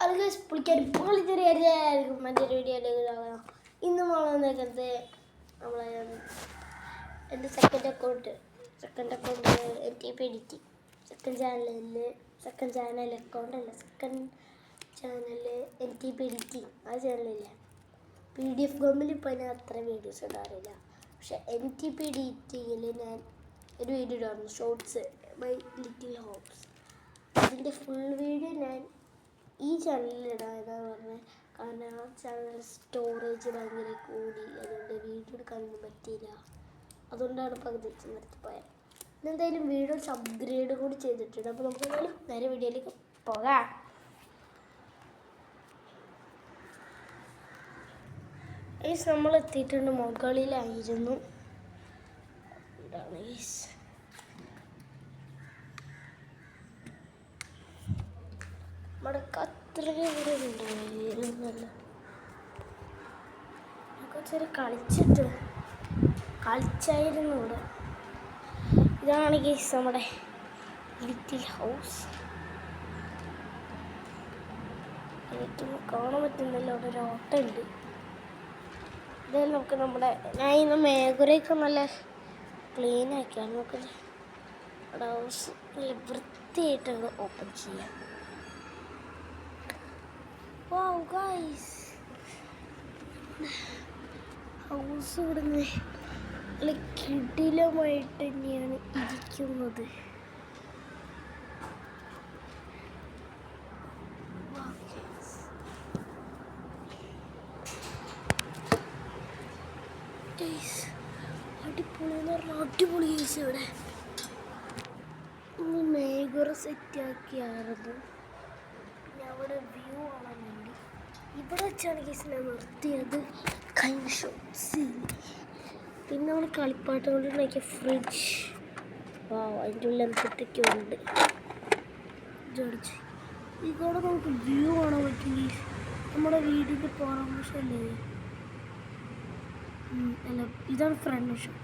അത് പുള്ളിക്കാർ പൊളിച്ചെറിയായിരിക്കും മറ്റൊരു വീഡിയോയിലേക്ക്. ഇന്ന് നമ്മൾ വന്നേക്കുന്നത് നമ്മളെ എൻ്റെ second account NTP editing second channel അക്കൗണ്ടല്ല, സെക്കൻഡ് ചാനൽ NTP എഡിറ്റിംഗ്. ആ ചാനലില്ല. PDF ഗമ്മിൽ ഇപ്പോൾ ഞാൻ അത്ര വീഡിയോസ് ഇടാറില്ല. പക്ഷെ NTP എഡിറ്റിങ്ങിൽ ഞാൻ ഒരു വീഡിയോ ഇടാറുണ്ട്, ഷോർട്സ് മൈ ലിറ്റിൽ ഹോപ്സ്. അതിൻ്റെ ഫുൾ വീഡിയോ ഞാൻ ഈ ചാനലിൽ ഇടാമെന്നാണ് പറഞ്ഞത്. കാരണം ആ ചാനൽ സ്റ്റോറേജ് ഭയങ്കര കൂടി, അതുകൊണ്ട് വീഡിയോ എടുക്കാനൊന്നും പറ്റിയില്ല. അതുകൊണ്ടാണ് പകുതി വെച്ച് നിർത്തിപ്പോയത്. ഇന്നെന്തായാലും വീഡിയോസ് അപ്ഗ്രേഡ് കൂടി ചെയ്തിട്ടുണ്ട്. അപ്പോൾ നമുക്ക് എന്തായാലും നേരെ വീഡിയോയിലേക്ക് പോകാം. നമ്മൾ എത്തിയിട്ടുണ്ട്, മുകളിലായിരുന്നു. ഇതാണ് നമ്മുടെ അത്രയും ഇവിടെ ഉണ്ടായിരുന്നല്ലോ. കുറച്ചേരം കളിച്ചായിരുന്നു ഇവിടെ. ഇതാണ് ഗൈസ് നമ്മുടെ ലിറ്റിൽ ഹൗസ്. എനിക്കൊന്നും കാണാൻ പറ്റുന്നില്ല, അവിടെ ഒരു ഓട്ടം ഉണ്ട്. ഇതായാലും നമുക്ക് ഞാൻ ഇന്ന് മേഖലയൊക്കെ നല്ല ക്ലീൻ ആക്കിയാണ്. നമുക്ക് അവിടെ ഹൗസ് നല്ല വൃത്തിയായിട്ട് ഓപ്പൺ ചെയ്യാം. Wow guys, ഹൗസ് ഇവിടുന്ന് നല്ല കിടിലമായിട്ട് തന്നെയാണ് ഇരിക്കുന്നത്. അടിപൊളി എന്ന് പറഞ്ഞാൽ അടിപൊളി ഗൈസ്. ഇവിടെ മേഘറ സെറ്റാക്കിയായിരുന്നു. പിന്നെ അവിടെ വ്യൂ കാണാൻ വേണ്ടി ഇവിടെ വെച്ചാണ് ഗൈസ് ഞാൻ നിർത്തിയത്. കഴിഞ്ഞ ഷോട്ട്സ്. പിന്നെ നമ്മൾ കളിപ്പാട്ടം കൊണ്ട് ഉണ്ടാക്കിയ ഫ്രിഡ്ജ്. അതിൻ്റെ ഉള്ളിൽ എന്തൊക്കെ ഉണ്ട്. ഇതോടെ നമുക്ക് വ്യൂ കാണാൻ പറ്റും ഗൈസ്. നമ്മുടെ വീടിൻ്റെ പുറം വശമല്ലേ, അല്ല ഇതാണ് ഫ്രണ്ട് വശം.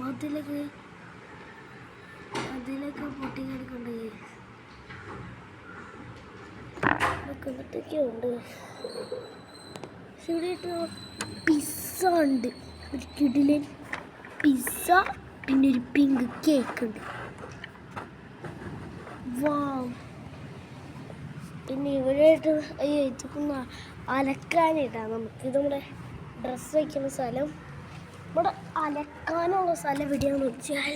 മതിലൊക്കെ പൊട്ടി കിടക്കുന്നുണ്ട്. ഉണ്ട് ഇവിടെ പിസ്സ ഉണ്ട്, ഒരു കിടിലൻ പിസ്സ. പിന്നെ ഒരു പിങ്ക് കേക്ക് ഉണ്ട്. വാവ്. പിന്നെ ഇവിടെ ഇതൊക്കെ അലക്കാനിട്ടാണ്. നമുക്കിത് നമ്മുടെ ഡ്രസ്സ് വയ്ക്കുന്ന സ്ഥലം. ഇവിടെ അലക്കാനുള്ള സ്ഥലം എവിടെയാണെന്ന് വെച്ചാൽ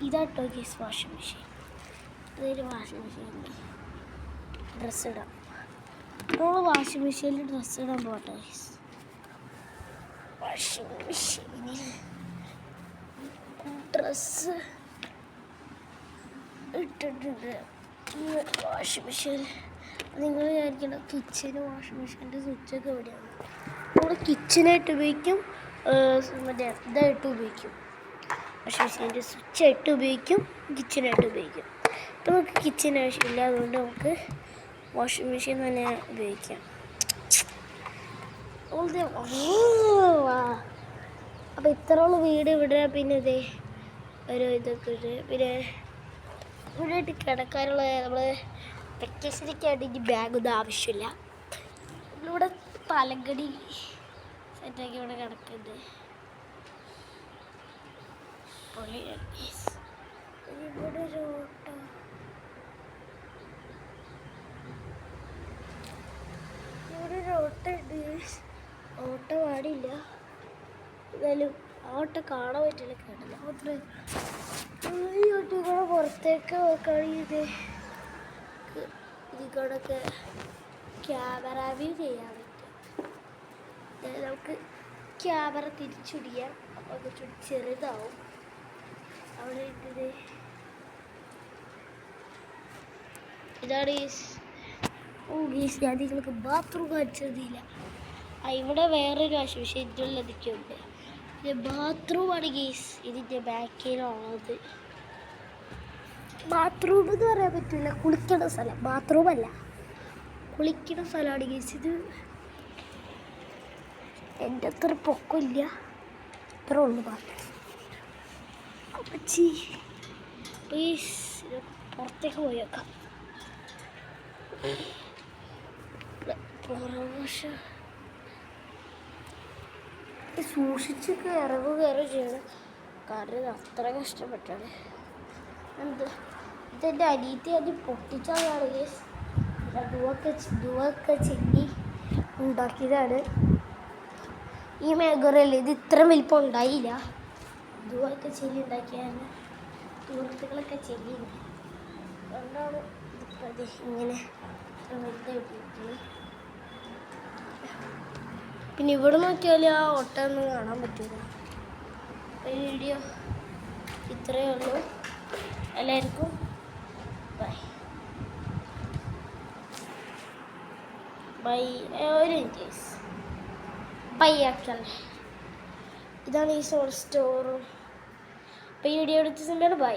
ഇതാട്ടോ ഗൈസ് വാഷിംഗ് മെഷീൻ. ഇതൊരു വാഷിംഗ് മെഷീനിൽ ഡ്രസ്സ് ഇടാം. നമ്മൾ വാഷിംഗ് മെഷീനിൽ ഡ്രസ്സ് ഇടാൻ പോട്ടെ ഗൈസ്. വാഷിംഗ് മെഷീനിൽ ഡ്രസ്സ് ഇട്ടിട്ടുണ്ട്. വാഷിംഗ് മെഷീൻ നിങ്ങൾ വിചാരിക്കണം കിച്ചന് വാഷിംഗ് മെഷീൻ്റെ സ്വിച്ചൊക്കെ എവിടെയാണ്. നമ്മൾ കിച്ചനായിട്ട് ഉപയോഗിക്കും, മറ്റേ ഇതായിട്ട് ഉപയോഗിക്കും. വാഷിംഗ് മെഷീൻ്റെ സ്വിച്ചായിട്ട് ഉപയോഗിക്കും, കിച്ചനായിട്ട് ഉപയോഗിക്കും. ഇപ്പം നമുക്ക് കിച്ചൻ ആവശ്യമില്ല, അതുകൊണ്ട് നമുക്ക് വാഷിംഗ് മെഷീൻ തന്നെ ഉപയോഗിക്കാം. അപ്പോൾ ഇത്രയുള്ള വീട് ഇവിടെ. പിന്നെ ഇതേ ഒരു ഇതൊക്കെ ഉണ്ട്. പിന്നെ ഇവിടെയായിട്ട് കിടക്കാനുള്ള നമ്മൾ വെക്കേഷനൊക്കെയായിട്ട് ഇനി ബാഗൊന്നും ആവശ്യമില്ല. നമ്മളിവിടെ തലങ്കടി സെറ്റാക്കി ഇവിടെ കിടക്കുന്നുണ്ട്. ഇവിടെ ഒരു ഓട്ടമുണ്ട്. ഓട്ട പാടില്ല, എന്തായാലും ഓട്ട കാണാൻ പറ്റില്ല, കേട്ടില്ല. മാത്രമേ ഈ ഓട്ടിക്കൂടെ പുറത്തേക്ക് നോക്കുകയാണെങ്കിൽ ഇതിക്കൂടൊക്കെ ക്യാമറ വ്യൂ ചെയ്യാൻ പറ്റും. നമുക്ക് ക്യാമറ തിരിച്ചുടിയാം, അപ്പോൾ കുറച്ചുകൂടി ചെറുതാവും. അവിടെ ഇട്ടത് ഇതാണ് ഗീസ്. ഞാൻ നിങ്ങൾക്ക് ബാത്റൂം കാണിച്ചതില്ല. ഇവിടെ വേറൊരു വാഷിംഗ് മെഷീൻ ഇതിലുള്ളതൊക്കെ ഉണ്ട്. പിന്നെ ബാത്റൂമാണ് ഗീസ് ഇതിൻ്റെ ബാക്കിലുള്ളത്. ബാത്റൂം എന്ന് പറയാൻ പറ്റില്ല, കുളിക്കണ സ്ഥലം. ബാത്റൂമല്ല, കുളിക്കണ സ്ഥലമാണ് ഗീസ് ഇത്. എൻ്റെ അത്ര പൊക്കമില്ല, ഇത്ര ഉള്ളു. അപ്പച്ചി പ്ലീസ് പുറത്തേക്ക് പോയി വെക്കാം. സൂക്ഷിച്ച് കയറുക ചെയ്യണം, കാരണം ഇത് അത്ര കഷ്ടപ്പെട്ടാണ്. ഇതെൻ്റെ അനിയത്തി അത് പൊട്ടിച്ചാണ് ദുവൊക്കെ ചെല്ലി ഉണ്ടാക്കിയതാണ്. ഈ മേഘറല്ലേ ഇത് ഇത്ര വലിപ്പം ഉണ്ടായില്ല. ദുവൊക്കെ ചെല്ലി ഉണ്ടാക്കിയാണ്, സുഹൃത്തുക്കളൊക്കെ ചെല്ലിയുണ്ട്. അതുകൊണ്ടാണ് ഇതിപ്പോൾ ഇങ്ങനെ വെറുതെ ഇട്ടിട്ടുള്ളത്. പിന്നെ ഇവിടെ നോക്കിയാൽ ആ ഒട്ടൊന്നും കാണാൻ പറ്റില്ല. ഈ വീഡിയോ ഇത്രയേ ഉള്ളൂ. എല്ലാവർക്കും ബൈ ബൈ. ഒരു മിനിറ്റ് ബൈ ആക്കല്ലേ. ഇതാണ് ഈ സ്റ്റോറും. അപ്പോൾ ഈ വീഡിയോ എടുത്ത സമയമാണ് ബൈ.